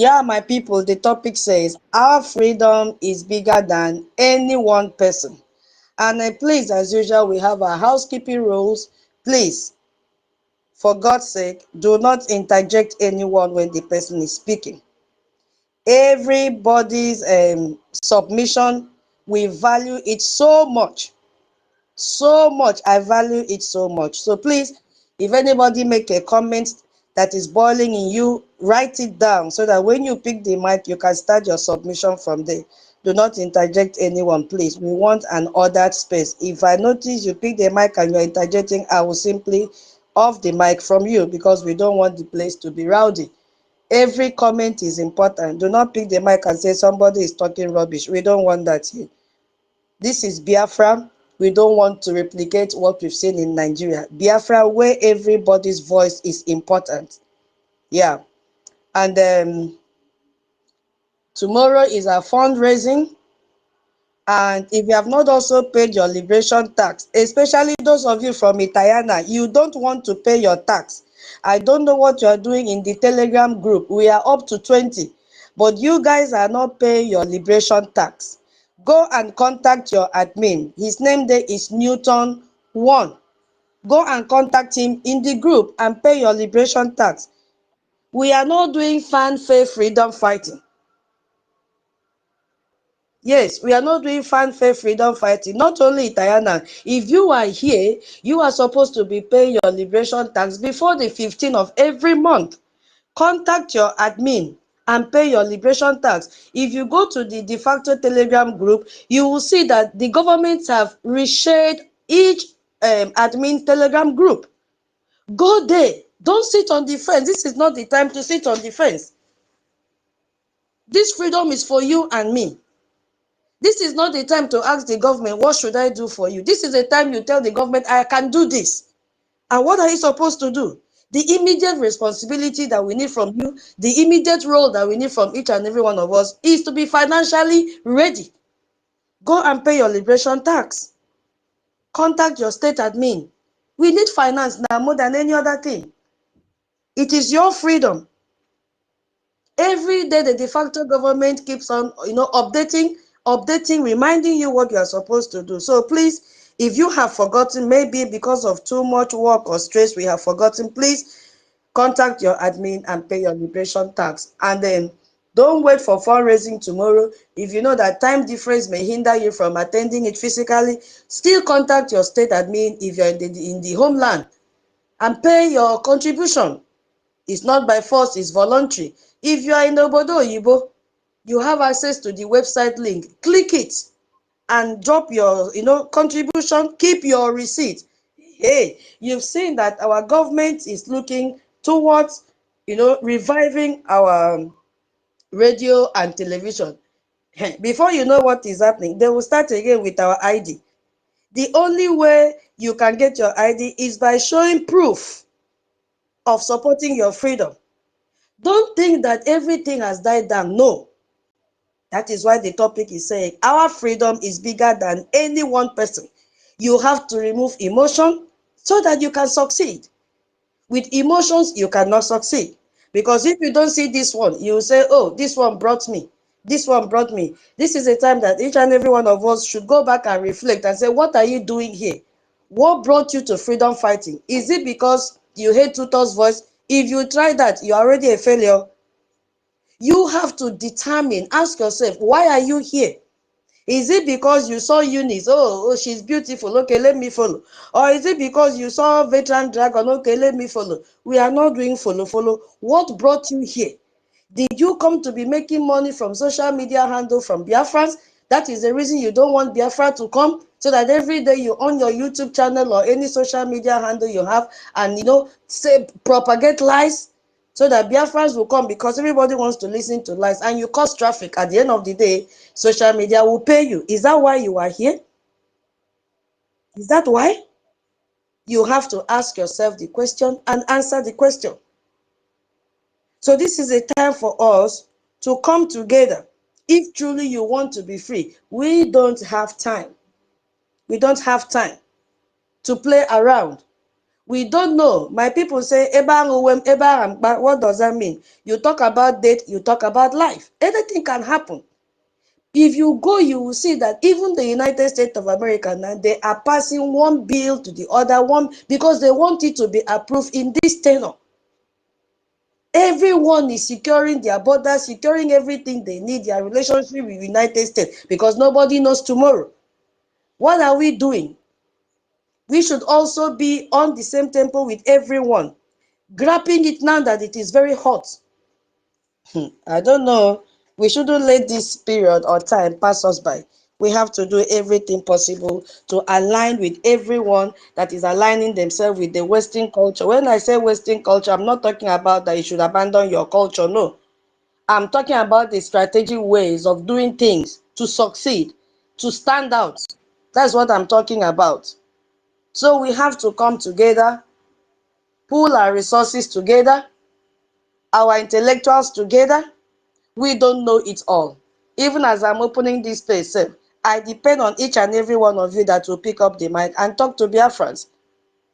Yeah, my people, the topic says our freedom is bigger than any one person. And please, as usual, we have our housekeeping rules. Please, for God's sake, do not interject anyone when the person is speaking. Everybody's submission, we value it so much. So much. I value it so much. So please, if anybody make a comment that is boiling in you, write it down so that when you pick the mic, you can start your submission from there. Do not interject anyone, please. We want an ordered space. If I notice you pick the mic and you're interjecting, I will simply off the mic from you because we don't want the place to be rowdy. Every comment is important. Do not pick the mic and say somebody is talking rubbish. We don't want that here. This is Biafra. We don't want to replicate what we've seen in Nigeria. Biafra, where everybody's voice is important. Yeah. And tomorrow is our fundraising. And if you have not also paid your liberation tax, especially those of you from Itayana, you don't want to pay your tax. I don't know what you are doing in the Telegram group. We are up to 20, but you guys are not paying your liberation tax. Go and contact your admin. His name there is Newton 1. Go and contact him in the group and pay your liberation tax. We are not doing fanfare freedom fighting. Yes, we are not doing fanfare freedom fighting. Not only Itayana. If you are here, you are supposed to be paying your liberation tax before the 15th of every month. Contact your admin and pay your liberation tax. If you go to the de facto Telegram group, you will see that the government have reshared each admin Telegram group. Go there. Don't sit on the fence. This is not the time to sit on the fence. This freedom is for you and me. This is not the time to ask the government, what should I do for you? This is the time you tell the government, I can do this. And what are you supposed to do? The immediate responsibility that we need from you, the immediate role that we need from each and every one of us is to be financially ready. Go and pay your liberation tax. Contact your state admin. We need finance now more than any other thing. It is your freedom. Every day the de facto government keeps on, updating, reminding you what you are supposed to do. So please, if you have forgotten, maybe because of too much work or stress, we have forgotten, please contact your admin and pay your liberation tax. And then don't wait for fundraising tomorrow. If you know that time difference may hinder you from attending it physically, still contact your state admin if you're in the homeland and pay your contribution. It's not by force, it's voluntary. If you are in Obodo Oyibo, you have access to the website link. Click it and drop your contribution. Keep your receipt. Hey, you've seen that our government is looking towards reviving our radio and television. Before you know what is happening, they will start again with our ID. The only way you can get your ID is by showing proof of supporting your freedom. Don't think that everything has died down. No. That is why the topic is saying our freedom is bigger than any one person. You have to remove emotion so that you can succeed. With emotions, you cannot succeed. Because if you don't see this one, you will say, oh, this one brought me. This one brought me. This is a time that each and every one of us should go back and reflect and say, what are you doing here? What brought you to freedom fighting? Is it because you hate Tutor's voice? If you try that, you're already a failure. You have to determine, ask yourself, why are you here? Is it because you saw Eunice? Oh, she's beautiful. Okay, let me follow. Or is it because you saw Veteran Dragon? Okay, let me follow. We are not doing follow. What brought you here? Did you come to be making money from social media handle from Biafrans? That is the reason you don't want Biafra to come, so that every day you on your YouTube channel or any social media handle you have and say propagate lies, so that Biafrans will come, because everybody wants to listen to lies and you cause traffic. At the end of the day, social media will pay you. Is that why you are here? Is that why? You have to ask yourself the question and answer the question. So this is a time for us to come together. If truly you want to be free, we don't have time. We don't have time to play around. We don't know. My people say, what does that mean? You talk about death, you talk about life. Anything can happen. If you go, you will see that even the United States of America now, they are passing one bill to the other one because they want it to be approved in this tenor. Everyone is securing their borders, securing everything they need, their relationship with the United States, because nobody knows tomorrow. What are we doing? We should also be on the same tempo with everyone, grabbing it now that it is very hot. I don't know. We shouldn't let this period or time pass us by. We have to do everything possible to align with everyone that is aligning themselves with the Western culture. When I say Western culture, I'm not talking about that you should abandon your culture. No. I'm talking about the strategic ways of doing things to succeed, to stand out. That's what I'm talking about. So we have to come together, pool our resources together, our intellectuals together. We don't know it all. Even as I'm opening this place, I depend on each and every one of you that will pick up the mic and talk to Biafrans.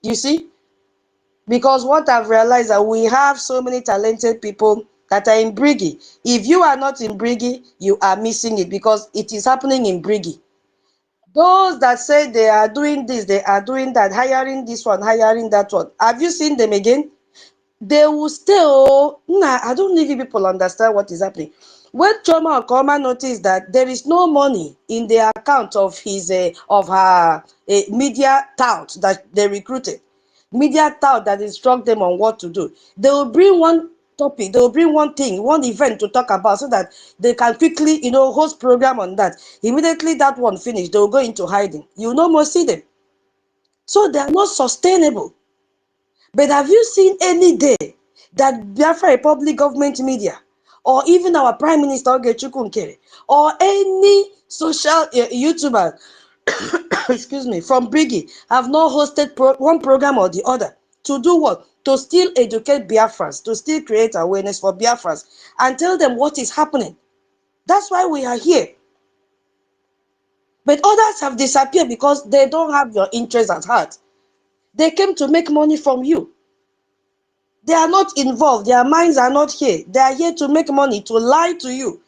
You see? Because what I've realized that we have so many talented people that are in Brigi. If you are not in Brigi, you are missing it because it is happening in Brigi. Those that say they are doing this, they are doing that, hiring this one, hiring that one. Have you seen them again? They will still, I don't know if people understand what is happening. When Choma Okoma noticed that there is no money in the account of his of her media tout that they recruited, media tout that instruct them on what to do, they will bring one topic, they will bring one thing, one event to talk about so that they can quickly, host program on that. Immediately that one finished, they will go into hiding. You no more see them. So they are not sustainable. But have you seen any day that Biafra Republic government media, or even our Prime Minister Ogechukwu Nkere, or any social YouTuber, excuse me, from Brigi, have not hosted one program or the other to do what? To still educate Biafrans, to still create awareness for Biafrans, and tell them what is happening. That's why we are here. But others have disappeared because they don't have your interest at heart. They came to make money from you. They are not involved. Their minds are not here. They are here to make money, to lie to you,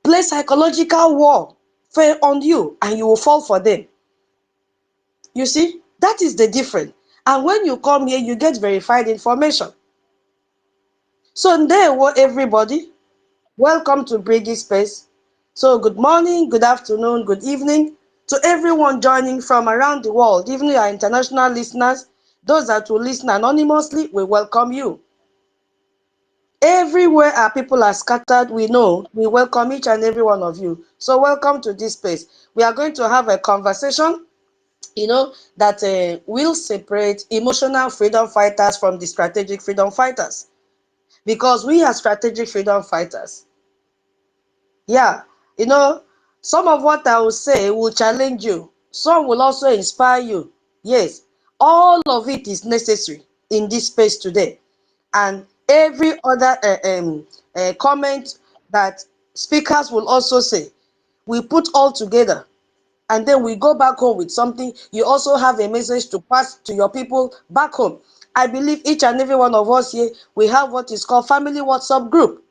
play psychological war on you, and you will fall for them. You see, that is the difference. And when you come here, you get verified information. So there, everybody, welcome to Brigi Space. So good morning, good afternoon, good evening to everyone joining from around the world, even our international listeners, those that will listen anonymously, we welcome you. Everywhere our people are scattered, we know, we welcome each and every one of you. So welcome to this space. We are going to have a conversation, that will separate emotional freedom fighters from the strategic freedom fighters. Because we are strategic freedom fighters. Yeah, some of what I will say will challenge you. Some will also inspire you. Yes, all of it is necessary in this space today. And every other comment that speakers will also say, we put all together, and then we go back home with something. You also have a message to pass to your people back home. I believe each and every one of us here, we have what is called family WhatsApp group.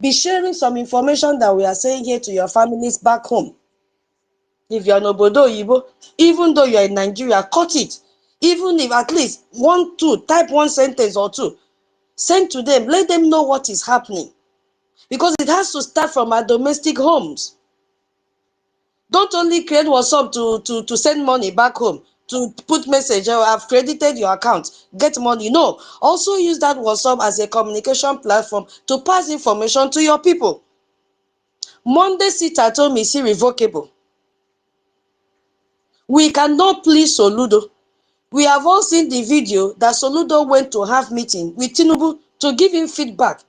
Be sharing some information that we are saying here to your families back home. If you're in Obodo Oyibo, even though you're in Nigeria, cut it. Even if at least type one sentence or two, send to them, let them know what is happening. Because it has to start from our domestic homes. Don't only create WhatsApp to send money back home, to put message, I've credited your account, get money. No, also use that WhatsApp as a communication platform to pass information to your people. Monday sit at home is irrevocable. We cannot please Soludo. We have all seen the video that Soludo went to have meeting with Tinubu to give him feedback.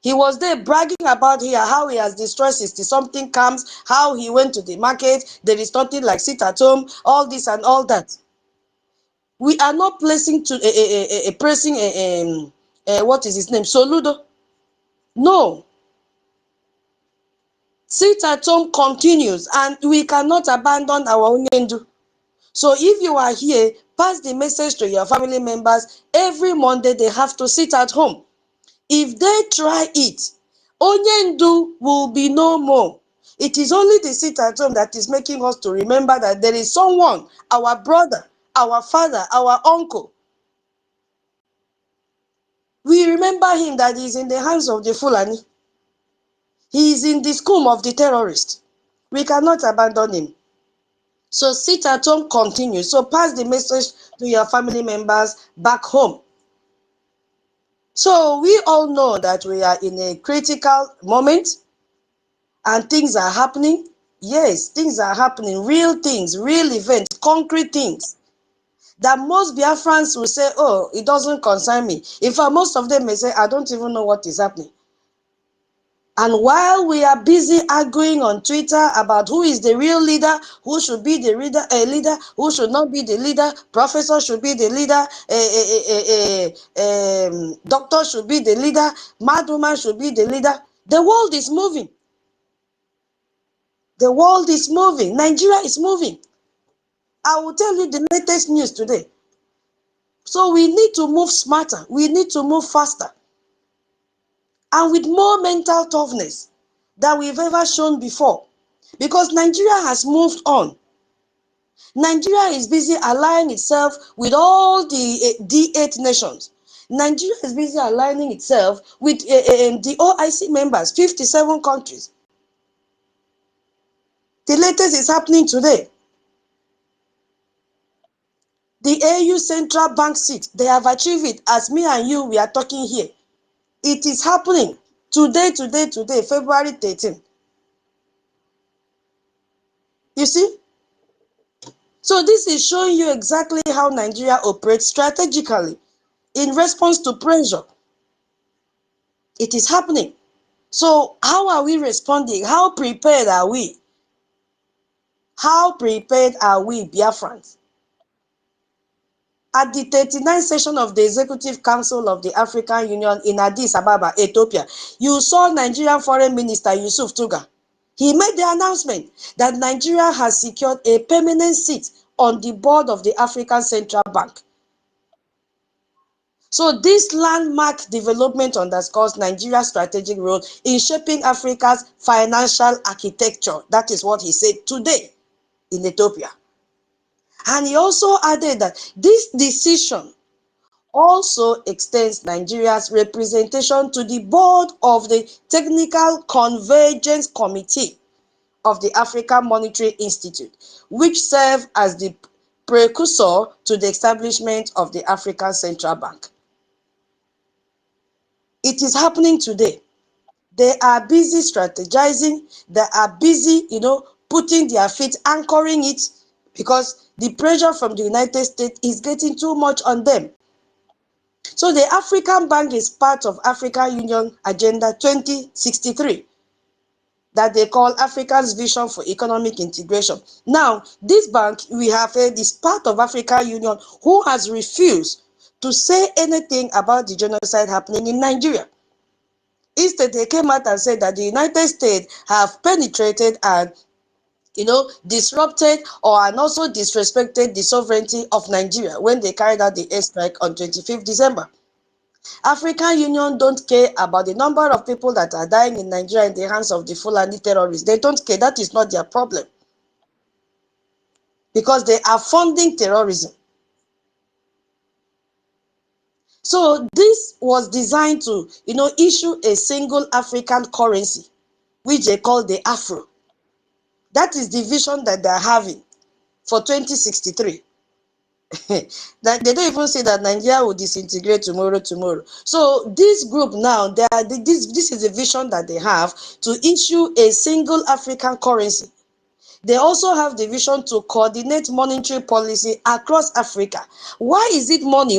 He was there bragging about here how he has destroyed 60-something camps, how he went to the market, there is nothing like sit at home, all this and all that. We are not placing pressing what is his name, Soludo. No. Sit at home continues, and we cannot abandon our Onyendu. So if you are here, pass the message to your family members. Every Monday they have to sit at home. If they try it, Onyendu will be no more. It is only the sit at home that is making us to remember that there is someone, our brother, our father, our uncle. We remember him that he is in the hands of the Fulani. He is in the school of the terrorists. We cannot abandon him. So sit at home continues. So pass the message to your family members back home. So we all know that we are in a critical moment and things are happening. Yes, things are happening, real things, real events, concrete things that most Biafrans will say, oh, it doesn't concern me. In fact, most of them may say, I don't even know what is happening. And while we are busy arguing on Twitter about who is the real leader, who should be the leader, who should not be the leader, professor should be the leader, doctor should be the leader, madwoman should be the leader, the world is moving. The world is moving. Nigeria is moving. I will tell you the latest news today. So we need to move smarter. We need to move faster. And with more mental toughness than we've ever shown before. Because Nigeria has moved on. Nigeria is busy aligning itself with all the D8 nations. Nigeria is busy aligning itself with the OIC members, 57 countries. The latest is happening today. The AU Central Bank seat, they have achieved it as me and you, we are talking here. It is happening today, February 13. You see? So this is showing you exactly how Nigeria operates strategically in response to pressure. It is happening. So how are we responding? How prepared are we? How prepared are we, Biafrans? At the 39th session of the Executive Council of the African Union in Addis Ababa, Ethiopia, you saw Nigerian Foreign Minister Yusuf Tuga. He made the announcement that Nigeria has secured a permanent seat on the board of the African Central Bank. So this landmark development underscores Nigeria's strategic role in shaping Africa's financial architecture. That is what he said today in Ethiopia. And he also added that this decision also extends Nigeria's representation to the board of the Technical Convergence Committee of the African Monetary Institute, which served as the precursor to the establishment of the African Central Bank. It is happening today. They are busy strategizing. They are busy, putting their feet, anchoring it, because the pressure from the United States is getting too much on them. So the African Bank is part of African Union Agenda 2063 that they call Africa's Vision for Economic Integration. Now, this bank, we have heard, is part of African Union who has refused to say anything about the genocide happening in Nigeria. Instead, they came out and said that the United States have penetrated and disrupted and also disrespected the sovereignty of Nigeria when they carried out the airstrike on 25th December. African Union don't care about the number of people that are dying in Nigeria in the hands of the Fulani terrorists. They don't care. That is not their problem. Because they are funding terrorism. So this was designed to, issue a single African currency, which they call the Afro. That is the vision that they're having for 2063. That they don't even say that Nigeria will disintegrate tomorrow. So this group now, this is the vision that they have, to issue a single African currency. They also have the vision to coordinate monetary policy across Africa. Why is it money?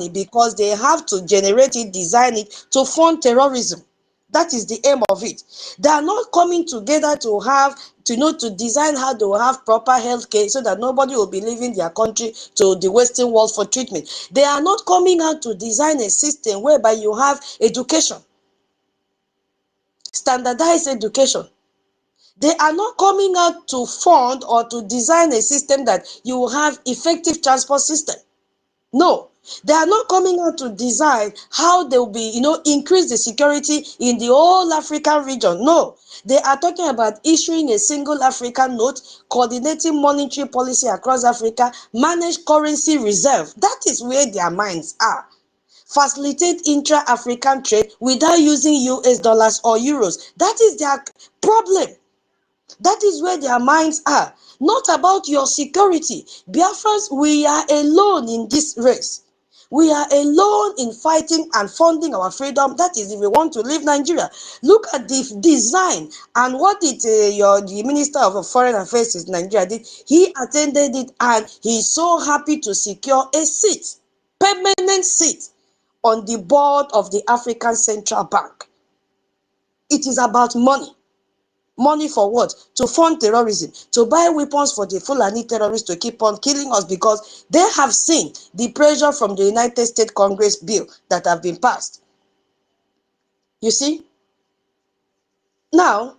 Because they have to generate it, design it to fund terrorism. That is the aim of it. They are not coming together to have, to design how they will have proper health care so that nobody will be leaving their country to the Western world for treatment. They are not coming out to design a system whereby you have education, standardized education. They are not coming out to fund or to design a system that you will have effective transport system. No, they are not coming out to design how they will be, increase the security in the whole African region. No, they are talking about issuing a single African note, coordinating monetary policy across Africa, manage currency reserve. That is where their minds are. Facilitate intra-African trade without using US dollars or euros. That is their problem. That is where their minds are. Not about your security. Biafrans, we are alone in this race. We are alone in fighting and funding our freedom. That is if we want to leave Nigeria. Look at the design and what did the Minister of Foreign Affairs in Nigeria did. He attended it and he is so happy to secure a seat, permanent seat on the board of the African Central Bank. It is about money. Money for what? To fund terrorism, to buy weapons for the Fulani terrorists to keep on killing us because they have seen the pressure from the United States Congress bill that have been passed. You see? Now,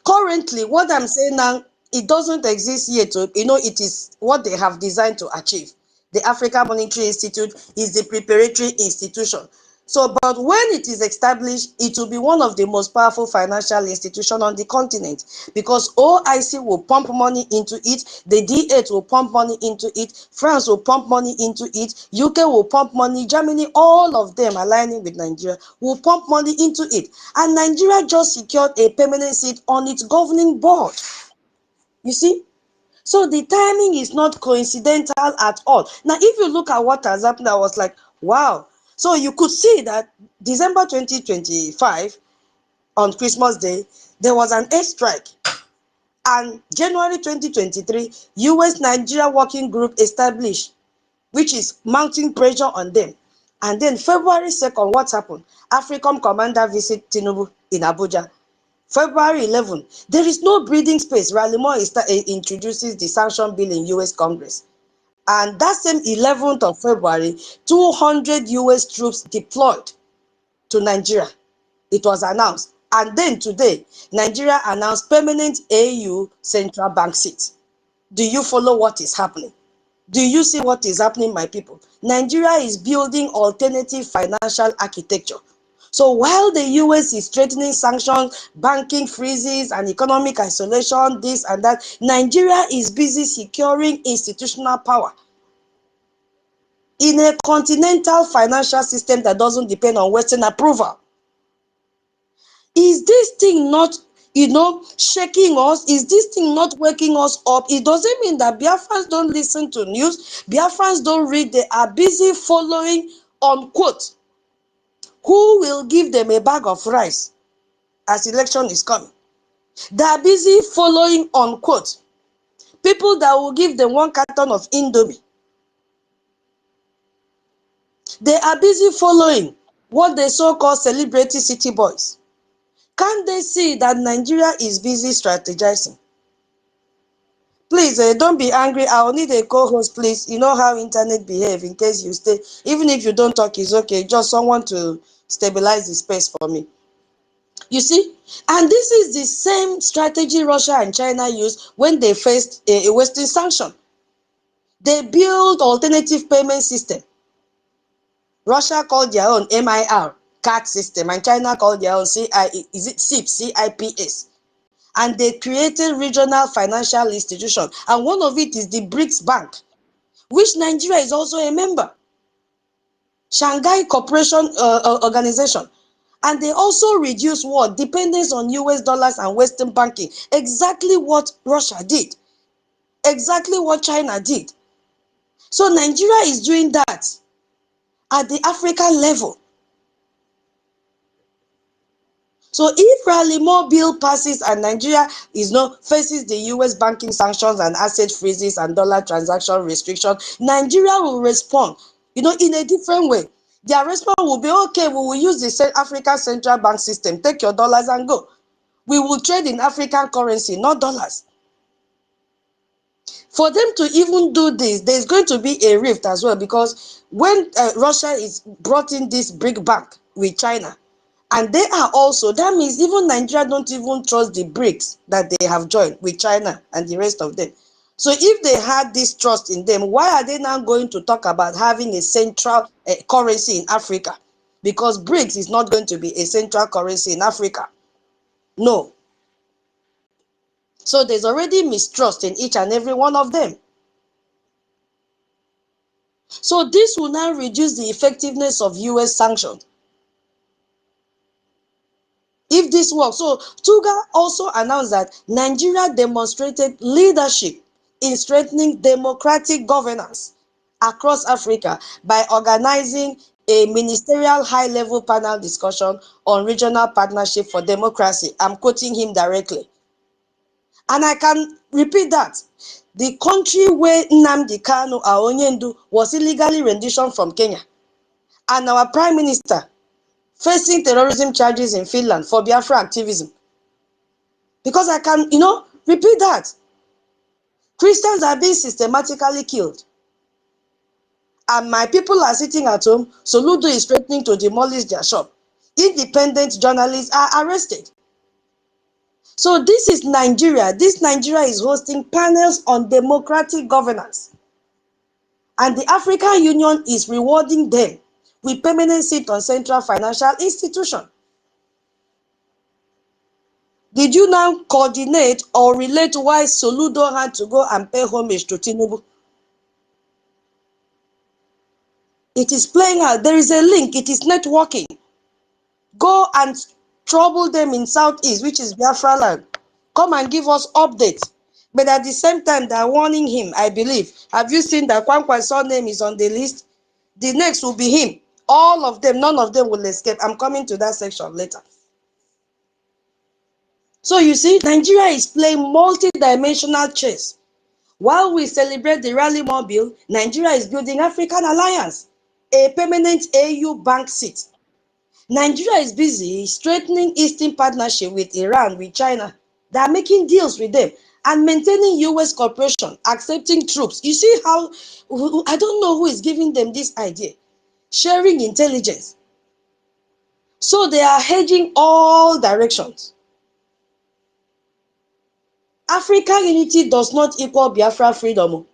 currently, what I'm saying now, it doesn't exist yet. It is what they have designed to achieve. The African Monetary Institute is the preparatory institution. So, but when it is established, it will be one of the most powerful financial institutions on the continent because OIC will pump money into it, the D8 will pump money into it, France will pump money into it, UK will pump money, Germany, all of them aligning with Nigeria will pump money into it. And Nigeria just secured a permanent seat on its governing board. You see? So the timing is not coincidental at all. Now, if you look at what has happened, I was like, wow. So you could see that December 2025, on Christmas Day, there was an airstrike. And January 2023, US-Nigeria Working Group established, which is mounting pressure on them. And then February 2nd, what happened? AFRICOM commander visit Tinubu in Abuja. February 11, there is no breathing space. Rally Moore introduces the sanction bill in US Congress. And that same 11th of February, 200 US troops deployed to Nigeria. It was announced. And then today, Nigeria announced permanent AU central bank seat. Do you follow what is happening? Do you see what is happening, my people? Nigeria is building alternative financial architecture. So while the US is threatening sanctions, banking freezes, and economic isolation, this and that, Nigeria is busy securing institutional power in a continental financial system that doesn't depend on Western approval. Is this thing not, shaking us? Is this thing not waking us up? It doesn't mean that Biafrans don't listen to news. Biafrans don't read. They are busy following, unquote, who will give them a bag of rice as election is coming. They are busy following, unquote, people that will give them 1 carton of Indomie. They are busy following what they so-called celebrity city boys. Can't they see that Nigeria is busy strategizing? Please, don't be angry. I'll need a co-host, please. You know how internet behave in case you stay. Even if you don't talk, it's okay. Just someone to stabilize the space for me. You see? And this is the same strategy Russia and China used when they faced a Western sanction. They built alternative payment system. Russia called their own MIR, card system, and China called their own CIPS. And they created regional financial institutions. And one of it is the BRICS Bank, which Nigeria is also a member. Shanghai Cooperation Organization. And they also reduce what? Dependence on US dollars and Western banking. Exactly what Russia did. Exactly what China did. So Nigeria is doing that at the African level. So if Rally Moore bill passes and Nigeria faces the US banking sanctions and asset freezes and dollar transaction restrictions, Nigeria will respond, in a different way. Their response will be, okay, we will use the African Central Bank system. Take your dollars and go. We will trade in African currency, not dollars. For them to even do this, there's going to be a rift as well, because when Russia is brought in this BRIC bank with China, And they are also, that means even Nigeria don't even trust the BRICS that they have joined with China and the rest of them. So if they had this trust in them, why are they now going to talk about having a central currency in Africa? Because BRICS is not going to be a central currency in Africa. No. So there's already mistrust in each and every one of them. So this will now reduce the effectiveness of US sanctions. If this works, so Tuga also announced that Nigeria demonstrated leadership in strengthening democratic governance across Africa by organizing a ministerial high-level panel discussion on regional partnership for democracy. I'm quoting him directly. And I can repeat that. The country where NNAMDI KANU, our Onyendu, was illegally rendition from Kenya. And our Prime Minister facing terrorism charges in Finland for Biafra activism. Because I can, repeat that. Christians are being systematically killed. And my people are sitting at home. Soludo is threatening to demolish their shop. Independent journalists are arrested. So this is Nigeria. This Nigeria is hosting panels on democratic governance. And the African Union is rewarding them with permanent seat on central financial institution. Did you now coordinate or relate why Soludo had to go and pay homage to Tinubu? It is playing out. There is a link. It is networking. Go and trouble them in Southeast, which is Biafra land. Come and give us updates. But at the same time, they're warning him, I believe. Have you seen that Kwankwa's name is on the list? The next will be him. All of them, none of them will escape. I'm coming to that section later. So you see, Nigeria is playing multi-dimensional chess. While we celebrate the Rally Mobile, Nigeria is building African Alliance, a permanent AU bank seat. Nigeria is busy strengthening Eastern partnership with Iran, with China. They are making deals with them and maintaining US cooperation, accepting troops. You see how, I don't know who is giving them this idea. Sharing intelligence. So they are hedging all directions. African unity does not equal Biafra freedom.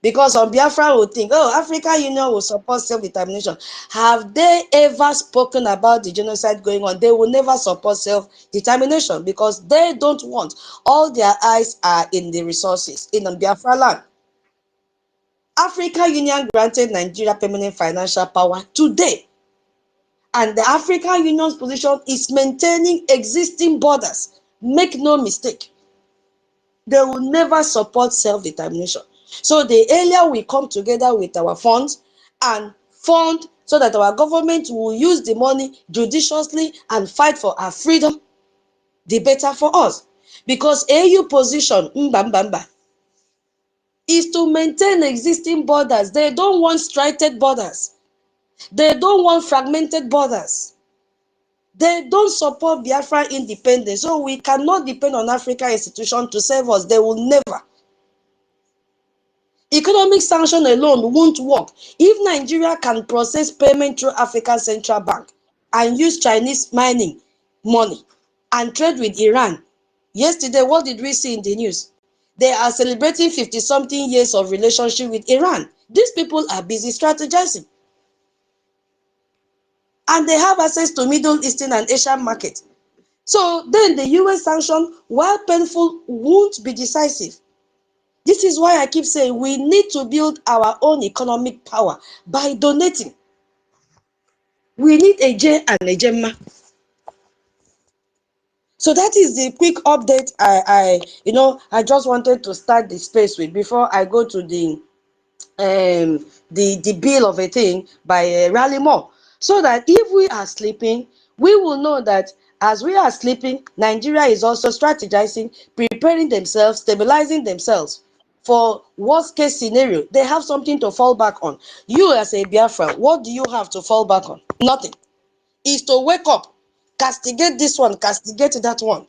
Because on Biafra will think, oh, African Union will support self-determination. Have they ever spoken about the genocide going on? They will never support self-determination because they don't want. All their eyes are in the resources in Biafra land. African Union granted Nigeria permanent financial power today. And the African Union's position is maintaining existing borders. Make no mistake. They will never support self-determination. So the earlier we come together with our funds and fund so that our government will use the money judiciously and fight for our freedom, the better for us. Because AU position, is to maintain existing borders. They don't want striated borders. They don't want fragmented borders. They don't support Biafra independence. So we cannot depend on African institutions to save us. They will never. Economic sanction alone won't work. If Nigeria can process payment through African Central Bank and use Chinese mining money and trade with Iran. Yesterday, what did we see in the news? They are celebrating 50-something years of relationship with Iran. These people are busy strategizing. And they have access to Middle Eastern and Asian markets. So then the US sanction, while painful, won't be decisive. This is why I keep saying we need to build our own economic power by donating. We need a J and a Gemma. So that is the quick update I just wanted to start the space with before I go to the bill of a thing by Rally More. So that if we are sleeping, we will know that as we are sleeping, Nigeria is also strategizing, preparing themselves, stabilizing themselves. For worst case scenario, they have something to fall back on. You as a Biafra, what do you have to fall back on? Nothing. Is to wake up, castigate this one, castigate that one.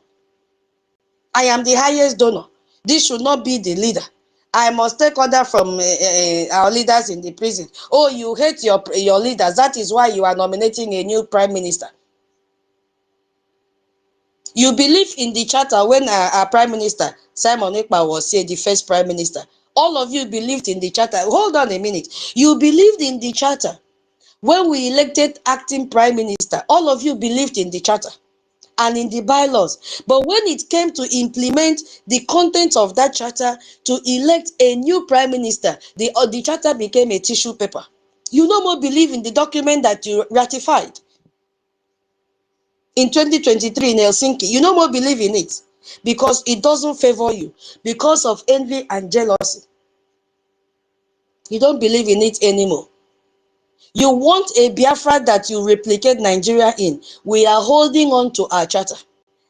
I am the highest donor. This should not be the leader. I must take order from our leaders in the prison. Oh, you hate your leaders. That is why you are nominating a new prime minister. You believe in the charter when our Prime Minister, Simon Ekpa, was here, the first Prime Minister. All of you believed in the charter. Hold on a minute. You believed in the charter when we elected acting Prime Minister. All of you believed in the charter and in the bylaws. But when it came to implement the contents of that charter to elect a new Prime Minister, the charter became a tissue paper. You no more believe in the document that you ratified in 2023 in Helsinki. You no more believe in it because it doesn't favor you, because of envy and jealousy. You don't believe in it anymore. You want a Biafra that you replicate Nigeria in. We are holding on to our charter.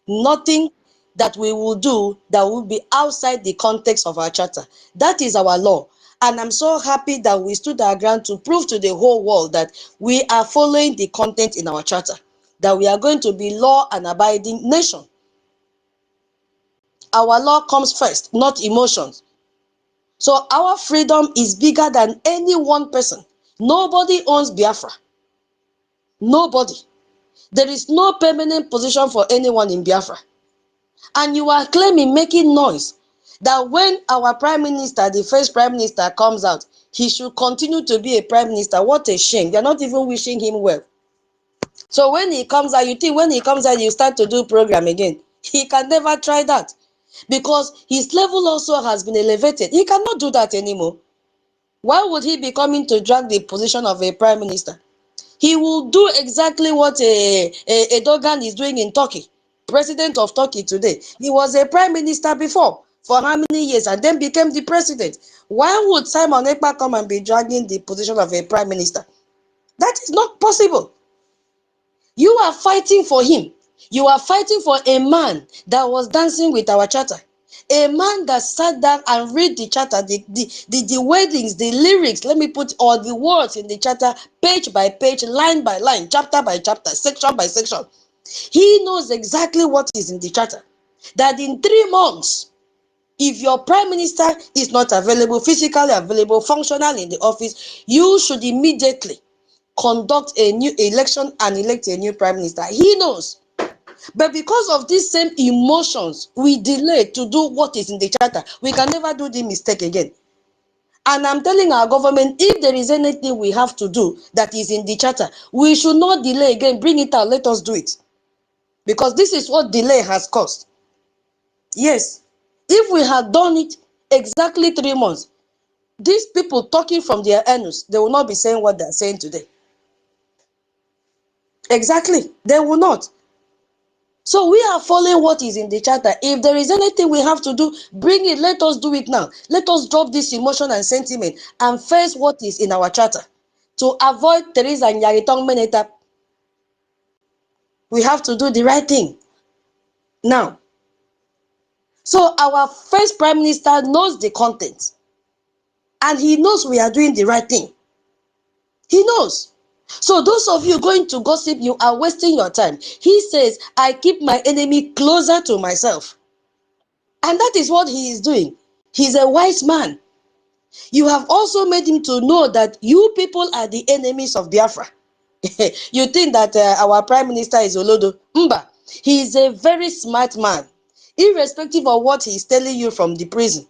Nothing that we will do that will be outside the context of our charter. That is our law. And I'm so happy that we stood our ground to prove to the whole world that we are following the content in our charter, that we are going to be law and abiding nation. Our law comes first, not emotions. So our freedom is bigger than any one person. Nobody owns Biafra. Nobody. There is no permanent position for anyone in Biafra. And you are claiming, making noise, that when our Prime Minister, the first Prime Minister, comes out, he should continue to be a Prime Minister. What a shame. You're not even wishing him well. So when he comes out, you think when he comes out, you start to do program again. He can never try that because his level also has been elevated. He cannot do that anymore. Why would he be coming to drag the position of a Prime Minister? He will do exactly what Erdogan is doing in Turkey. President of Turkey today. He was a prime minister before for how many years and then became the president. Why would Simon Ekpa come and be dragging the position of a prime minister? That is not possible. You are fighting for him. You are fighting for a man that was dancing with our charter. A man that sat down and read the charter, the wordings, the lyrics, let me put all the words in the charter, page by page, line by line, chapter by chapter, section by section. He knows exactly what is in the charter. That in 3 months, if your prime minister is not available, physically available, functional in the office, you should immediately conduct a new election and elect a new prime minister. He knows. But because of these same emotions, we delay to do what is in the charter. We can never do the mistake again. And I'm telling our government, if there is anything we have to do that is in the charter, we should not delay again. Bring it out. Let us do it. Because this is what delay has caused. Yes. If we had done it exactly 3 months, these people talking from their anus, they will not be saying what they're saying today. Exactly. They will not. So we are following what is in the charter. If there is anything we have to do, bring it. Let us do it now. Let us drop this emotion and sentiment and face what is in our charter. To avoid Teresa and Yaritong Meneta, we have to do the right thing now. So our first Prime Minister knows the content. And he knows we are doing the right thing. He knows. So those of you going to gossip, you are wasting your time. He says, I keep my enemy closer to myself. And that is what he is doing. He's a wise man. You have also made him to know that you people are the enemies of Biafra. You think that our Prime Minister is Olodo? Mba. He is a very smart man, irrespective of what he is telling you from the prison.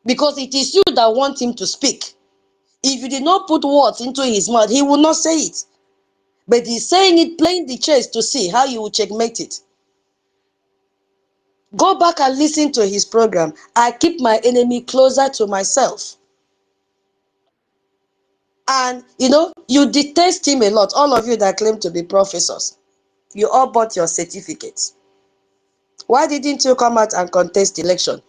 Because it is you that want him to speak. If you did not put words into his mouth, he will not say it. But he's saying it, playing the chess to see how you will checkmate it. Go back and listen to his program. I keep my enemy closer to myself. And, you detest him a lot. All of you that claim to be professors, you all bought your certificates. Why didn't you come out and contest election?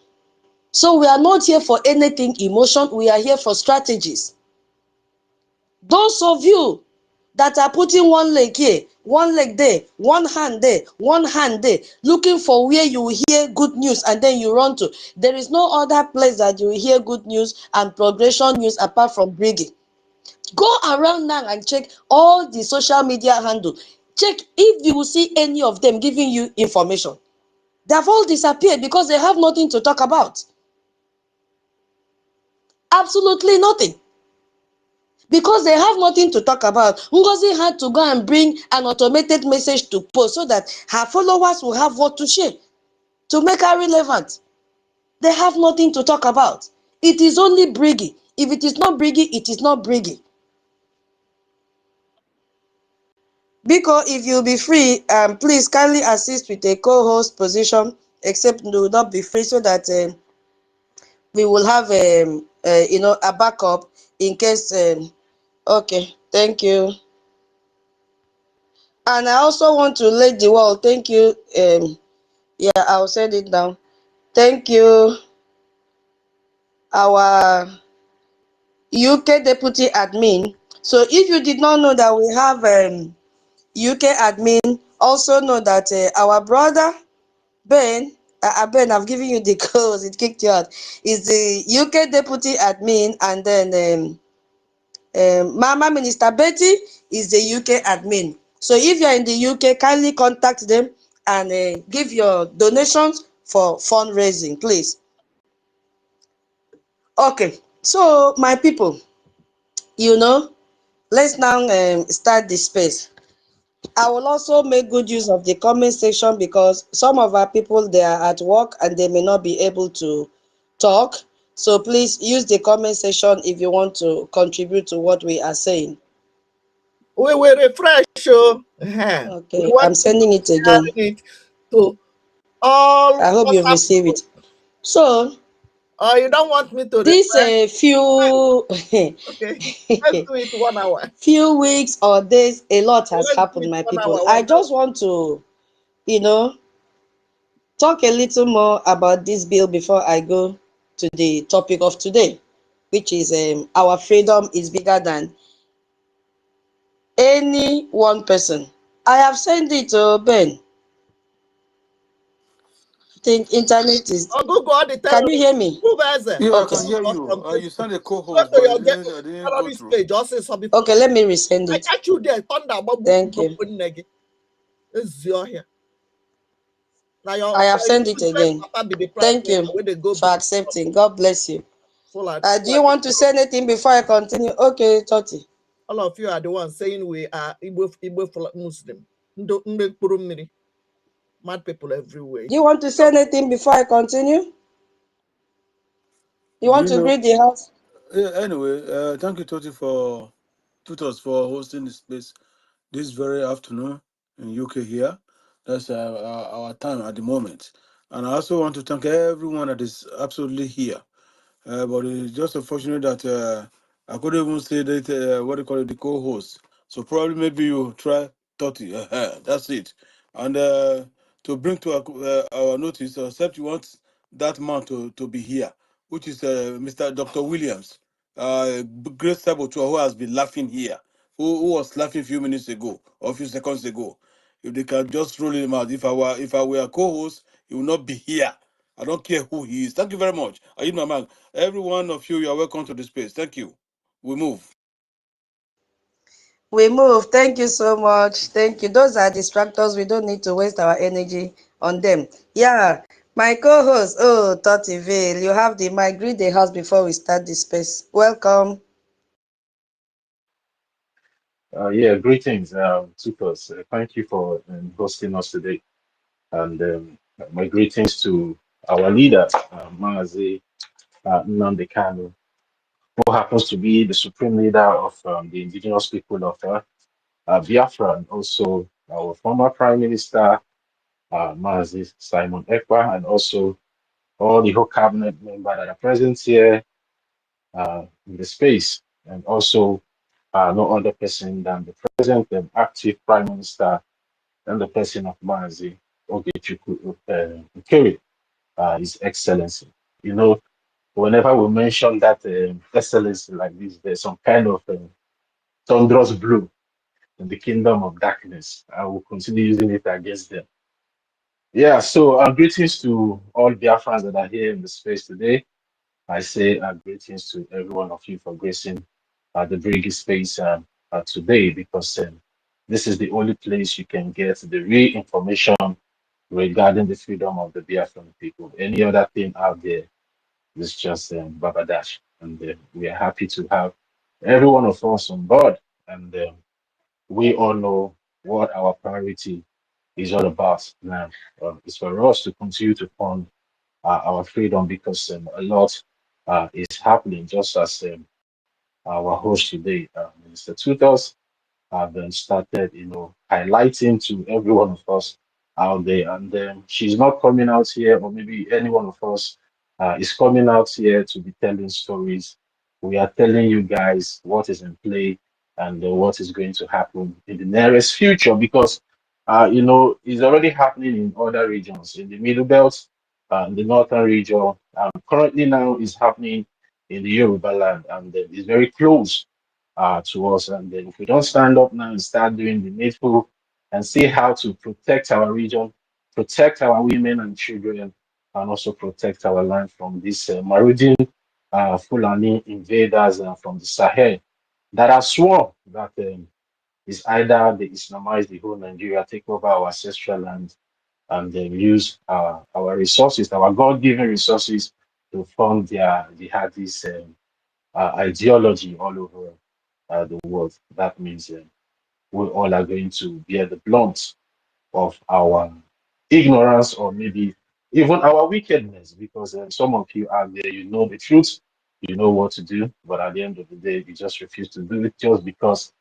So we are not here for anything emotion. We are here for strategies. Those of you that are putting one leg here, one leg there, one hand there, looking for where you hear good news and then you run to. There is no other place that you hear good news and progression news apart from Briggy. Go around now and check all the social media handles. Check if you will see any of them giving you information. They have all disappeared because they have nothing to talk about. Absolutely nothing. because they have nothing to talk about. Ngozi had to go and bring an automated message to post so that her followers will have what to share to make her relevant. They have nothing to talk about. It is only Briggy. If it is not Briggy, it is not Briggy. Because if you'll be free, please kindly assist with a co-host position, except you will not be free, so that we will have a backup in case. Okay, thank you. And I also want to lay the wall. Thank you. Yeah, I'll send it down. Thank you, our UK deputy admin. So if you did not know that we have UK admin, also know that our brother Ben, Ben, I've given you the codes, it kicked you out, is the UK deputy admin, and then Mama Minister Betty is the UK admin. So if you're in the UK, kindly contact them and give your donations for fundraising, please. Okay, so my people, let's now start the space. I will also make good use of the comment section because some of our people, they are at work and they may not be able to talk. So please use the comment section if you want to contribute to what we are saying. We will refresh. Okay, I'm sending it again. To all. I hope you receive it. So, you don't want me to this few okay, let's do it 1 hour. Few weeks or days, a lot has happened, my people. I just want to, talk a little more about this bill before I go to the topic of today, which is our freedom is bigger than any one person. I have sent it to Ben. I think internet is. Google all the time. Can you hear me? Yeah, okay. I can hear you. You sent a co-host, but I didn't go through. Page, okay, let me resend it. I catch you there. Thank you. I have sent it again. Thank you for accepting. God bless you. Do you want to say anything before I continue? Okay, Toti. All of you are the ones saying we are Igbo Muslim. Mad people everywhere. Do you want to say anything before I continue? You want to greet the house? Yeah, anyway, thank you, Toti, for tutors for hosting this space this very afternoon in UK here. That's our time at the moment. And I also want to thank everyone that is absolutely here. But it's just unfortunate that I couldn't even say that, what do you call it, the co-host. So probably maybe you try 30. That's it. And to bring to our notice, except you want that man to be here, which is Mr. Dr. Williams, great saboteur who has been laughing here, who was laughing a few minutes ago or a few seconds ago. If they can just roll him out. If I were a co-host, he will not be here. I don't care who he is. Thank you very much. I use my mind. Every one of you are welcome to the space. Thank you. We move. We move. Thank you so much. Thank you. Those are distractors. We don't need to waste our energy on them. Yeah. My co-host, Toti Vale, you have the mic. Greet the house before we start the space. Welcome. Yeah, greetings, tutors. Thank you for hosting us today. And my greetings to our leader, Mazi NNAMDI KANU, who happens to be the supreme leader of the indigenous people of Biafra, and also our former Prime Minister, Mazi Simon Ekpa, and also all the whole cabinet members that are present here in the space, and also no other person than the present and active Prime Minister and the person of Mazi Ogechukwu NKERE, His Excellency. You know, whenever we mention that excellency like this, there's some kind of thunderous blue in the kingdom of darkness. I will continue using it against them. Yeah, so greetings to all Biafrans that are here in the space today. I say greetings to every one of you for gracing the Briggy space today, because this is the only place you can get the real information regarding the freedom of the Biafran people. Any other thing out there is just Babadash. And we are happy to have every one of us on board, and we all know what our priority is all about now. It's for us to continue to fund our freedom because a lot is happening, just as our host today, Minister Tutors, have started, highlighting to every one of us out there. And she's not coming out here, or maybe any one of us is coming out here to be telling stories. We are telling you guys what is in play and what is going to happen in the nearest future because, it's already happening in other regions, in the Middle Belt, in the Northern region. Currently now is happening in the Yoruba land, and it's very close to us. And then if we don't stand up now and start doing the needful and see how to protect our region, protect our women and children, and also protect our land from these marauding Fulani invaders from the Sahel that are sworn that is either they Islamize the whole Nigeria, take over our ancestral land, and then use our resources, our God-given resources, to fund their jihadist ideology all over the world. That means we all are going to bear the blunt of our ignorance or maybe even our wickedness because some of you out there, you know the truth, you know what to do, but at the end of the day, you just refuse to do it just because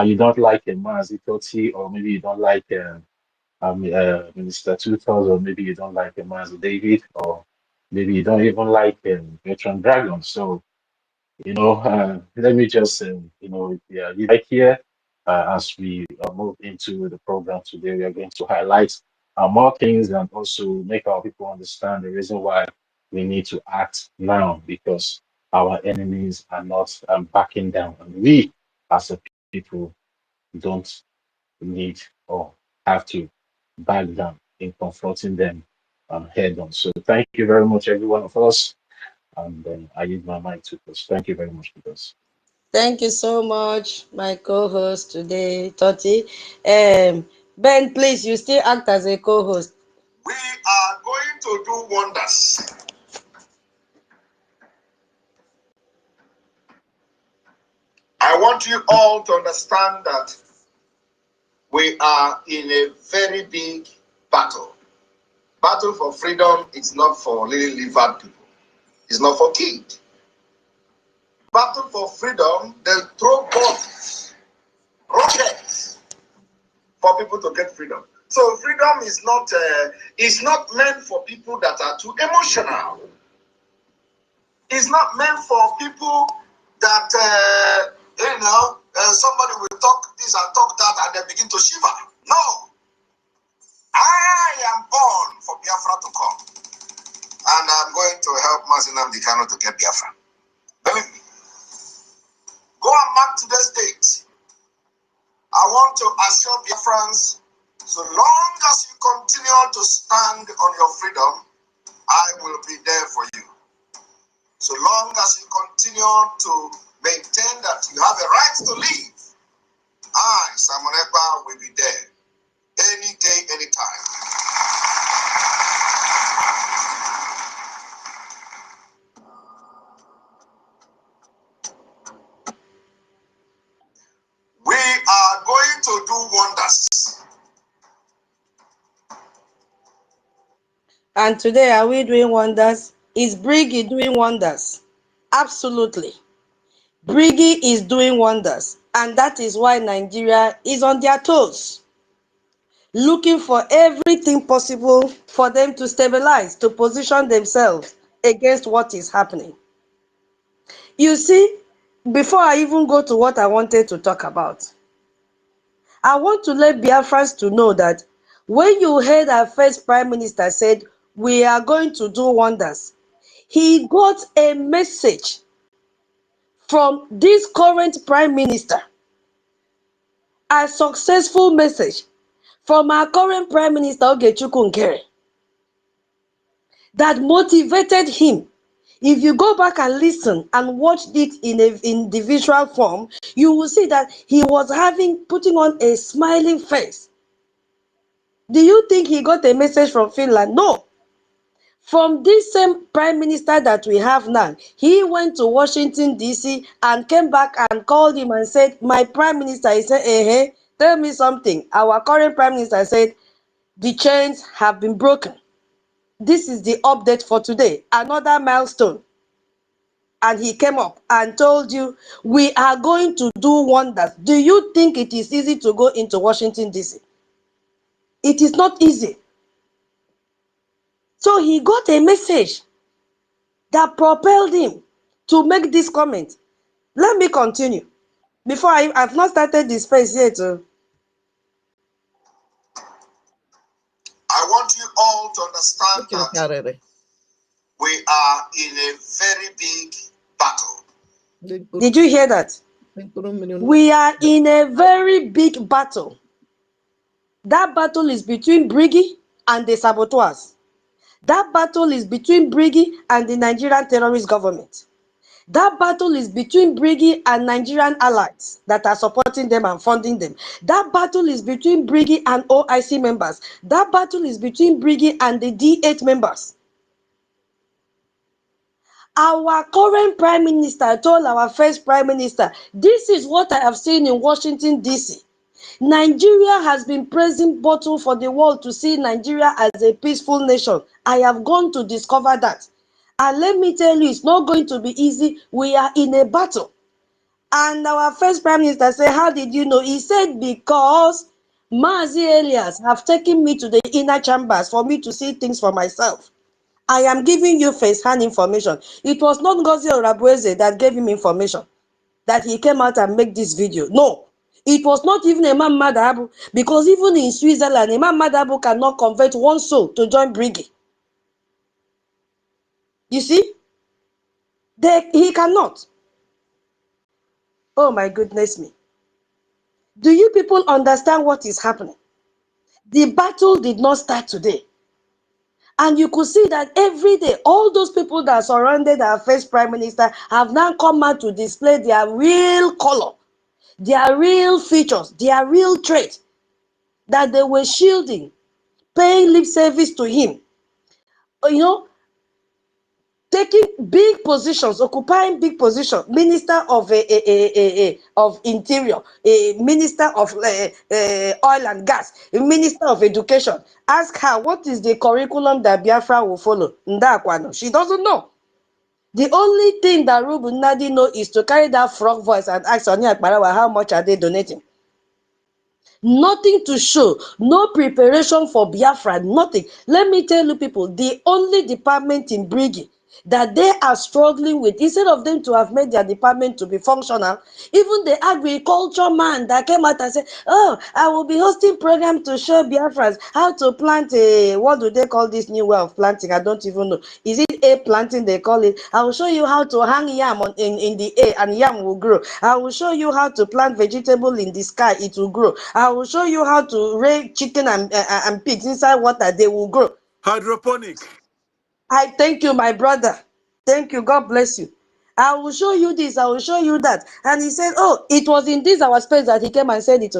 you don't like a Mazi Toti, or maybe you don't like Minister 2000, or maybe you don't like a Mazi David, or maybe you don't even like Veteran Dragon. So let me just, yeah, like here, as we move into the program today, we are going to highlight more things and also make our people understand the reason why we need to act now because our enemies are not backing down. And we, as a people, don't need or have to back down in confronting them head on. So thank you very much, every one of us. And then I use my mic to close. Thank you very much, because. Thank you so much, my co-host today, Toti. Ben, please, you still act as a co-host. We are going to do wonders. I want you all to understand that we are in a very big battle. Battle for freedom is not for lily-livered people. It's not for kids. Battle for freedom, they throw bombs, rockets for people to get freedom. So freedom is not meant for people that are too emotional. It's not meant for people that somebody will talk this and talk that and they begin to shiver. No. I am born for Biafra to come. And I'm going to help NNAMDI KANU to get Biafra. Believe me. Go and mark today's date. I want to assure Biafrans, so long as you continue to stand on your freedom, I will be there for you. So long as you continue to maintain that you have a right to live, I, Simon Ekpa, will be there any day, any time. We are going to do wonders. And today, are we doing wonders? Is Briggy doing wonders? Absolutely. Briggy is doing wonders. And that is why Nigeria is on their toes, looking for everything possible for them to stabilize, to position themselves against what is happening. You see, before I even go to what I wanted to talk about, I want to let Biafrans to know that when you heard our first Prime Minister said, we are going to do wonders, he got a message from this current Prime Minister, a successful message from our current Prime Minister, Ogechukwu NKERE, that motivated him. If you go back and listen and watch it in the visual form, you will see that he was putting on a smiling face. Do you think he got a message from Finland? No. From this same prime minister that we have now, he went to Washington, D.C. and came back and called him and said, my prime minister, he said, tell me something. Our current prime minister said, the chains have been broken. This is the update for today, another milestone. And he came up and told you, we are going to do wonders. Do you think it is easy to go into Washington, D.C.? It is not easy. So he got a message that propelled him to make this comment. Let me continue. Before I've not started this space yet. I want you all to understand that we are in a very big battle. Did you hear that? We are in a very big battle. That battle is between Briggy and the saboteurs. That battle is between Briggy and the Nigerian terrorist government. That battle is between Briggy and Nigerian allies that are supporting them and funding them. That battle is between Briggy and OIC members. That battle is between Briggy and the D8 members. Our current prime minister told our first prime minister, this is what I have seen in Washington, D.C. Nigeria has been praising bottle for the world to see Nigeria as a peaceful nation. I have gone to discover that. And let me tell you, it's not going to be easy. We are in a battle. And our first prime minister said, how did you know? He said, because Mazi Elias have taken me to the inner chambers for me to see things for myself. I am giving you first-hand information. It was not Ngozi Orabueze that gave him information, that he came out and made this video. No. It was not even Imam Madabu, because even in Switzerland, Imam Madabu cannot convert one soul to join Briggy. You see? He cannot. Oh my goodness me. Do you people understand what is happening? The battle did not start today. And you could see that every day, all those people that surrounded our first prime minister have now come out to display their real color, their real features, their real traits that they were shielding, paying lip service to him. You know, taking big positions, occupying big positions, minister of of interior, a minister of oil and gas, a minister of education. Ask her what is the curriculum that Biafra will follow. Ndakwano, she doesn't know. The only thing that Rubu Nadi know is to carry that frog voice and ask Sonia Akbarawa how much are they donating. Nothing to show, no preparation for Biafra, nothing. Let me tell you people, the only department in Briggy that they are struggling with, instead of them to have made their department to be functional, even the agriculture man that came out and said, oh, I will be hosting program to show Biafrans how to plant what do they call this new way of planting? I don't even know. Is it a planting they call it? I will show you how to hang yam in the air and yam will grow. I will show you how to plant vegetable in the sky, it will grow. I will show you how to raise chicken and pigs inside water, they will grow. Hydroponic. I thank you, my brother. Thank you. God bless you. I will show you this. I will show you that. And he said, oh, it was in this our space that he came and said it.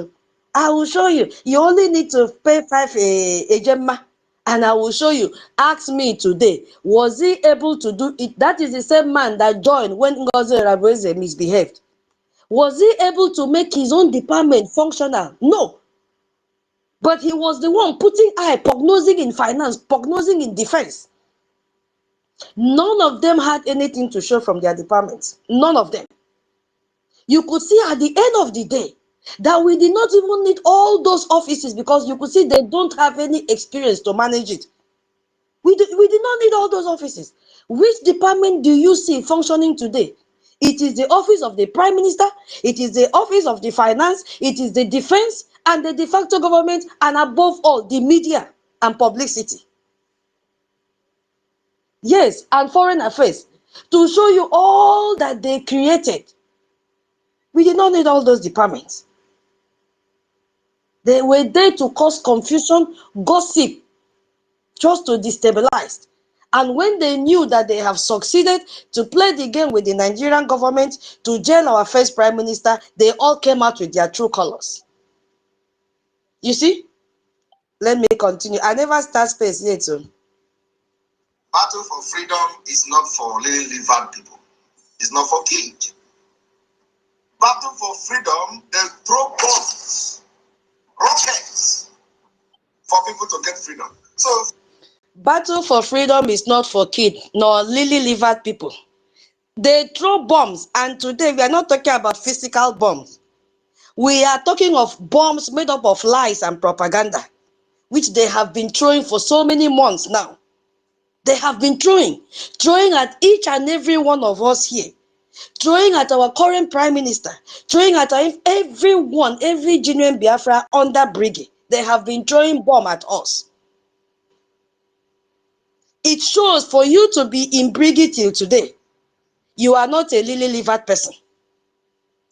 I will show you. You only need to pay 5 a gemma. And I will show you. Ask me today, was he able to do it? That is the same man that joined when Ngozi Orabueze misbehaved. Was he able to make his own department functional? No. But he was the one putting eye, prognosing in finance, prognosing in defense. None of them had anything to show from their departments. None of them. You could see at the end of the day that we did not even need all those offices, because you could see they don't have any experience to manage it. We did not need all those offices. Which department do you see functioning today? It is the office of the prime minister, it is the office of the finance, it is the defense and the de facto government, and above all, the media and publicity. Yes, and foreign affairs, to show you all that they created. We did not need all those departments. They were there to cause confusion, gossip, just to destabilize. And when they knew that they have succeeded to play the game with the Nigerian government, to jail our first prime minister, they all came out with their true colors. You see? Let me continue. I never start space yet. So. Battle for freedom is not for lily-livered people. It's not for kids. Battle for freedom, they throw bombs, rockets for people to get freedom. So, battle for freedom is not for kids nor lily-livered people. They throw bombs, and today we are not talking about physical bombs. We are talking of bombs made up of lies and propaganda, which they have been throwing for so many months now. They have been throwing at each and every one of us here, throwing at our current prime minister, throwing at everyone, every genuine Biafra under Briggy. They have been throwing bomb at us. It shows for you to be in Briggy till today, you are not a lily-livered person.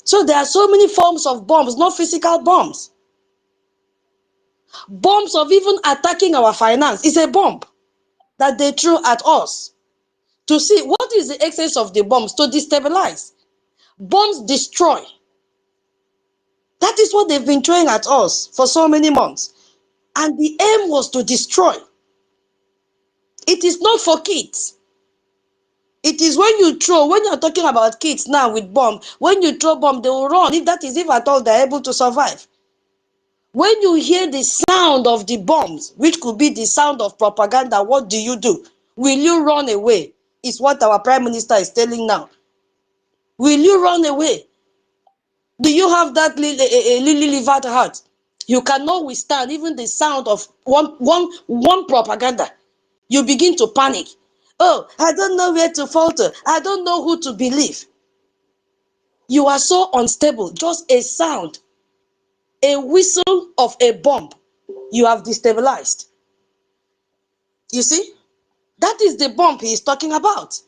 So there are so many forms of bombs, not physical bombs. Bombs of even attacking our finance is a bomb that they threw at us. To see what is the essence of the bombs? To destabilize. Bombs destroy. That is what they've been throwing at us for so many months. And the aim was to destroy. It is not for kids. It is when you are talking about kids now with bomb, when you throw bomb, they will run. If at all they're able to survive. When you hear the sound of the bombs, which could be the sound of propaganda, what do? Will you run away? Is what our prime minister is telling now. Will you run away? Do you have that lily-livered heart? You cannot withstand even the sound of one propaganda. You begin to panic. Oh, I don't know where to falter. I don't know who to believe. You are so unstable. Just a sound, a whistle of a bomb, you have destabilized. You see? That is the bomb he is talking about.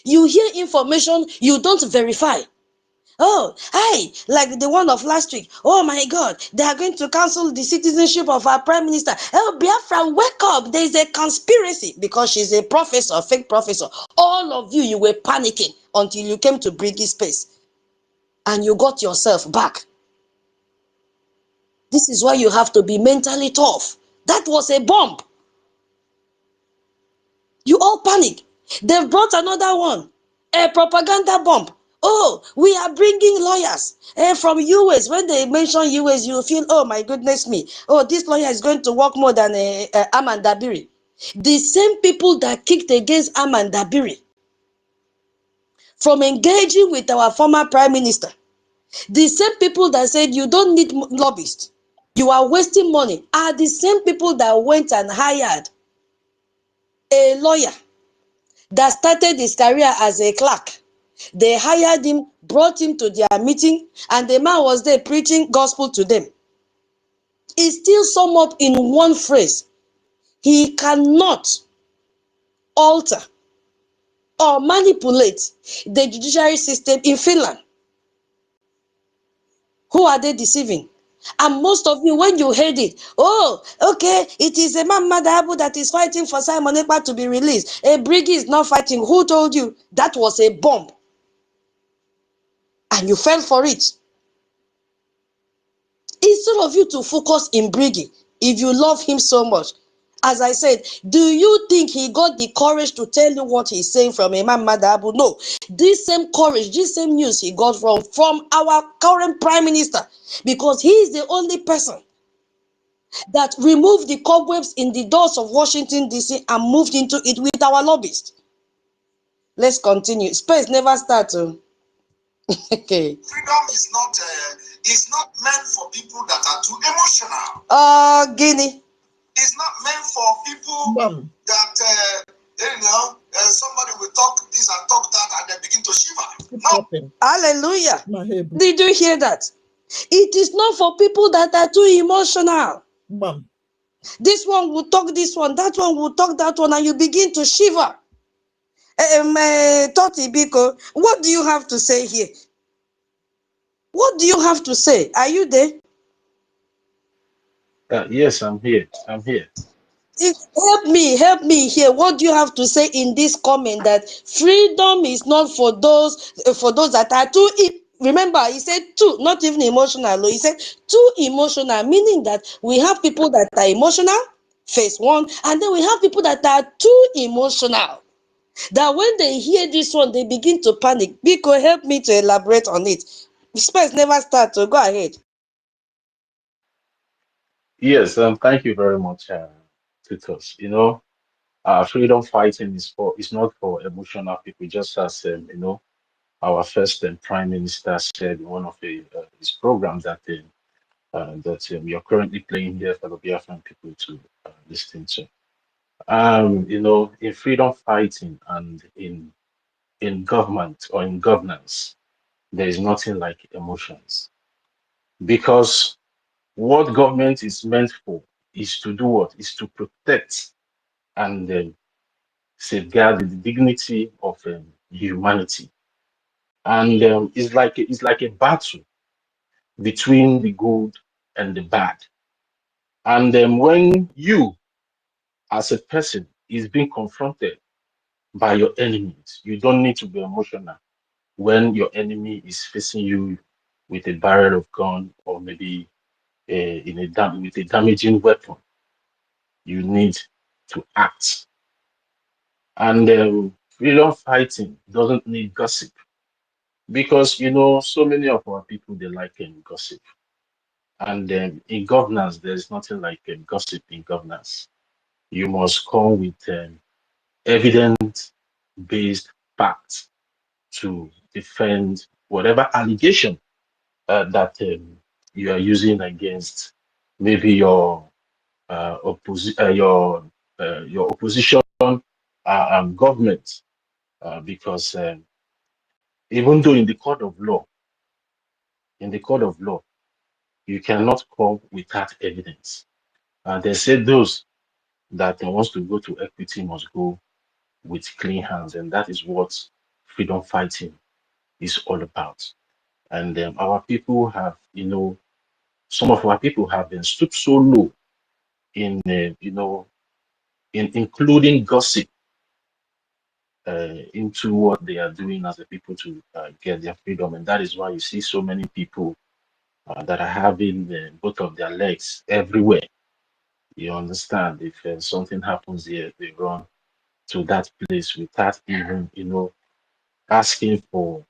You hear information, you don't verify. Oh, hey, like the one of last week. Oh my God, they are going to cancel the citizenship of our prime minister. Oh, Biafra, wake up. There is a conspiracy because she's a professor, fake professor. All of you were panicking until you came to Briggy Space and you got yourself back. This is why you have to be mentally tough. That was a bomb. You all panic. They've brought another one, a propaganda bomb. Oh, we are bringing lawyers from US. When they mention US, you feel, oh my goodness me. Oh, this lawyer is going to work more than Amanda Biri. The same people that kicked against Amanda Biri from engaging with our former prime minister, the same people that said you don't need lobbyists, you are wasting money, are the same people that went and hired a lawyer that started his career as a clerk. They hired him, brought him to their meeting, and the man was there preaching gospel to them. It still sum up in one phrase. He cannot alter or manipulate the judiciary system in Finland. Who are they deceiving? And most of you, when you heard it, oh, okay, it is a man Madabu that is fighting for Simon Ekpa to be released. A Briggy is not fighting. Who told you? That was a bomb. And you fell for it. Instead of you to focus in Briggy, if you love him so much, as I said, do you think he got the courage to tell you what he's saying from Imam Madabu? No. This same courage, this same news he got from our current prime minister, because he is the only person that removed the cobwebs in the doors of Washington, D.C. and moved into it with our lobbyists. Let's continue. Space never starts. Okay. freedom is not meant for people that are too emotional. Guinea. It's not meant for people that somebody will talk this and talk that and they begin to shiver. No. Hallelujah. Did you hear that? It is not for people that are too emotional. This one will talk this one, that one will talk that one, and you begin to shiver. Toti Biko, what do you have to say here? What do you have to say? Are you there? Yes, I'm here. Help me here. What do you have to say in this comment that freedom is not for those that are too? Remember, he said too, not even emotional. He said too emotional, meaning that we have people that are emotional, phase one. And then we have people that are too emotional, that when they hear this one, they begin to panic. Biko, help me to elaborate on it. Space never start, so go ahead. Yes, thank you very much, Titus. Freedom fighting is not for emotional people, just as our first Prime Minister said in one of his programs you're currently playing here for the Biafran people to listen to. In freedom fighting and in government or in governance, there is nothing like emotions, because what government is meant for is to do what? Is to protect and safeguard the dignity of humanity. And it's like a battle between the good and the bad. And when you, as a person, is being confronted by your enemies, you don't need to be emotional when your enemy is facing you with a barrel of gun, or maybe with a damaging weapon. You need to act. And freedom fighting doesn't need gossip, because so many of our people, they like gossip. And in governance, there's nothing like gossip in governance. You must come with evidence-based facts to defend whatever allegation that you are using against maybe your opposition government, because even though in the court of law, you cannot come without evidence. And they say those that wants to go to equity must go with clean hands, and that is what freedom fighting is all about. And our people have, some of our people have been stooped so low in, in including gossip into what they are doing as a people to get their freedom. And that is why you see so many people that are having both of their legs everywhere. You understand? If something happens here, they run to that place without even, asking for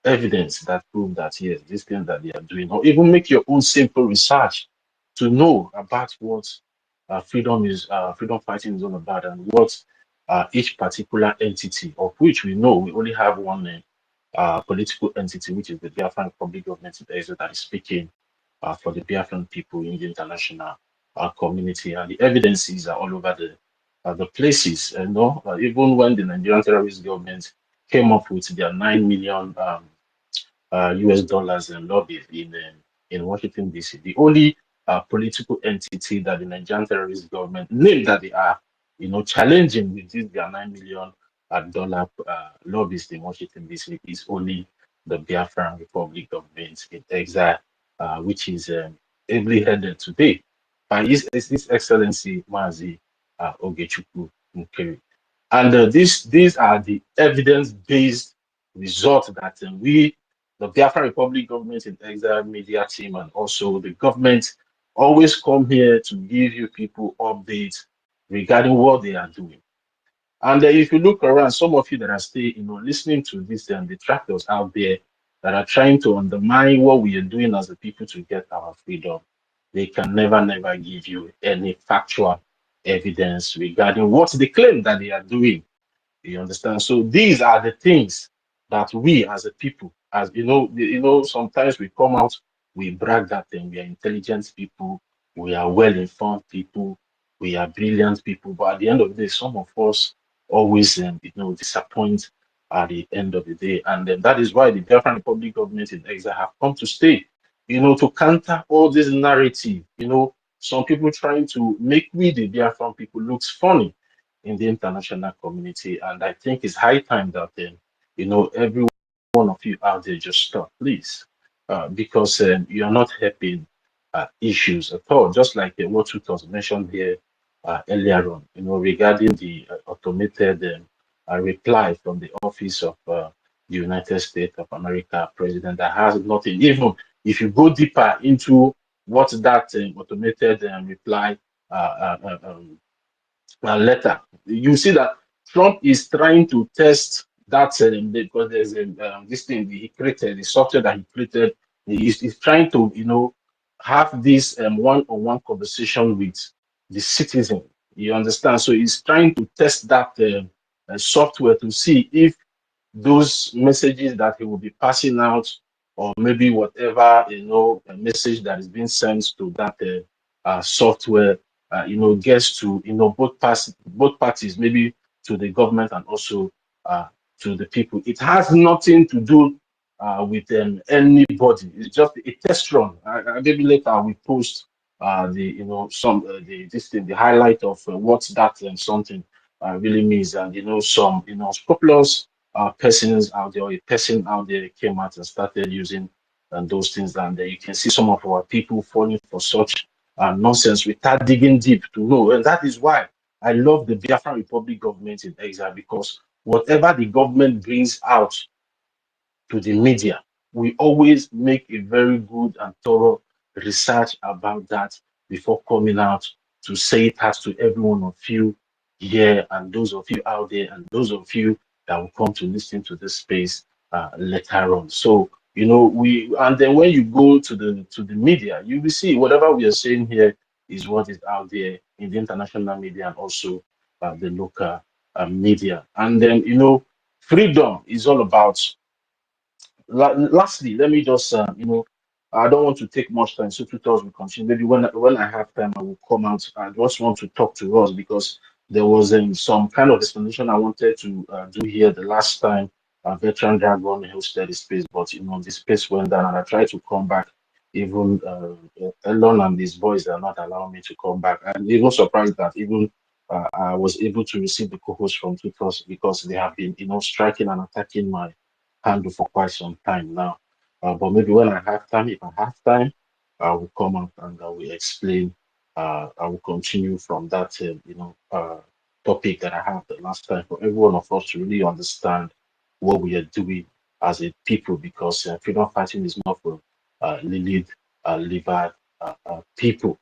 evidence that prove that yes, this thing that they are doing, or even make your own simple research to know about what freedom fighting is all about, and what each particular entity, of which we know we only have one political entity, which is the Biafran Republic Government that is speaking for the Biafran people in the international community, and the evidences are all over the places. And even when the Nigerian terrorist government came up with their 9 million US dollars and lobby in Washington D.C., the only political entity that the Nigerian terrorist government named that they are, challenging with this their $9 million dollar lobbies in Washington D.C. is only the Biafran Republic government in exile, which is ably headed today by His Excellency Mazi Ogechukwu Nkeri. And these are the evidence-based results that we, the Biafra Republic government in exile media team, and also the government, always come here to give you people updates regarding what they are doing. And if you look around, some of you that are still, listening to this, and detractors out there that are trying to undermine what we are doing as a people to get our freedom, they can never give you any factual evidence regarding what they claim that they are doing. You understand? So these are the things that we as a people, as sometimes we come out, we brag that we are intelligent people, we are well-informed people, we are brilliant people. But at the end of the day, some of us always, disappoint at the end of the day. And that is why the Biafran Republic government in exile have come to stay, to counter all this narrative. Some people trying to make we, the Biafran people, looks funny in the international community. And I think it's high time that every one of you out there just stop, please, because you are not helping issues at all. Just like what was mentioned here earlier on, regarding the automated reply from the office of the United States of America president that has nothing. Even if you go deeper into what that automated reply letter. You see that Trump is trying to test that because there's this thing he created, the software that he created. He's trying to, have this one-on-one conversation with the citizen. You understand? So he's trying to test that software to see if those messages that he will be passing out, or maybe whatever a message that is being sent to that software, gets to both parties, maybe to the government and also to the people. It has nothing to do with anybody. It's just a test run. Maybe later we post the some this thing, the highlight of what that something really means, and some scrupulous persons out there, or a person out there came out and started using those things, and you can see some of our people falling for such nonsense without digging deep to know. And that is why I love the Biafran Republic government in exile, because whatever the government brings out to the media, we always make a very good and thorough research about that before coming out to say it has to every one of you here, and those of you out there, and those of you that will come to listen to this space later on. So we, and then when you go to the media, you will see whatever we are saying here is what is out there in the international media, and also the local media. And then freedom is all about. Lastly, let me just, I don't want to take much time, so tutors will continue. Maybe when I have time, I will come out. I just want to talk to us, because there was some kind of explanation I wanted to do here the last time Veteran Dragon hosted the space, but the space went down, and I tried to come back. Even Elon and his boys are not allowing me to come back. I'm even surprised that even I was able to receive the co-host from tutors, because they have been, striking and attacking my handle for quite some time now. But maybe when I have time, if I have time, I will come up and I will explain. I will continue from that, topic that I have the last time, for every one of us to really understand what we are doing as a people, because freedom fighting is not for Lilith, liver people.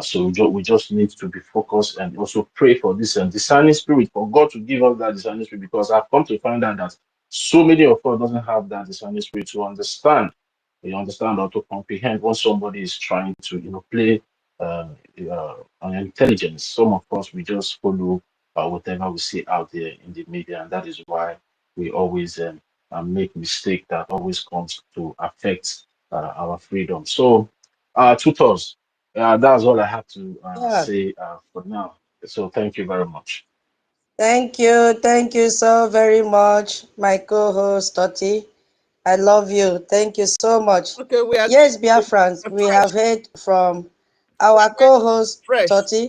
So we just need to be focused, and also pray for this discerning spirit, for God to give us that discerning spirit, because I've come to find out that so many of us doesn't have that discerning spirit to understand. You understand, or to comprehend when somebody is trying to, play on intelligence. Some of us, we just follow whatever we see out there in the media, and that is why we always make mistake that always comes to affect our freedom. So, tutors, that's all I have to Yeah. say for now. So, thank you very much. Thank you. Thank you so very much, my co-host Toti. I love you. Thank you so much. Okay, we are Yes, Biafrans, we fresh. have heard from our We're co-host fresh. Toti.